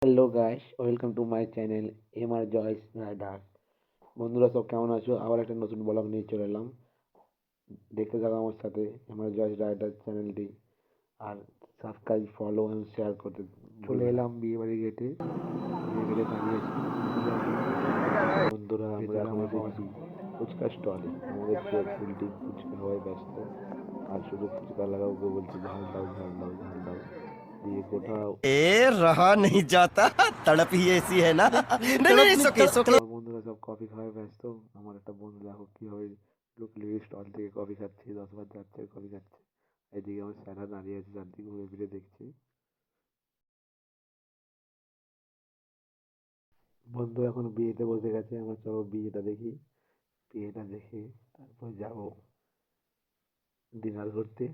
Hello guys, welcome to my channel MR Joyce Rider. বন্ধুরা সব কেমন আছো? আবার একটা নতুন ব্লগ নিয়ে চলে এলাম। দেখতে থাকো আমার সাথে এমআর জয়েস রাইডার চ্যানেলটি, আর সাবস্ক্রাইব, ফলো এবং শেয়ার করতে। চলে এলাম বিয়ে গেটে। বিয়ে গেটে দাঁড়িয়েছি। বন্ধুরা আমরা এখন এসেছি ফুচকা স্টলে। আমাদের ফুল টিম ফুচকা খাওয়ায় ব্যস্ত, আর শুধু ফুচকা লাগাওকে বলছি ঝাল দাও ঝাল দাও ঝাল দাও দিয়ে কোথাও। रहा नहीं जाता। तड़प ही ऐसी है ना। नहीं नहीं सुके सुके। আমার বন্ধুরা সব কফি খাওয়ায় ব্যস্ত। আমার একটা বন্ধু দেখো কিভাবে লুকলি স্টল থেকে কফি খাচ্ছে, 10 বার যাচ্ছে কফি খাচ্ছে। এদিকে আমার স্যাররা দাঁড়িয়ে আছে, চারদিকে ঘুরে ফিরে দেখছে। বন্ধু এখন বিয়েতে বসে গেছে, আমরা চলো বিয়েটা দেখি। বিয়েটা দেখে তারপর যাবো ডিনার করতে।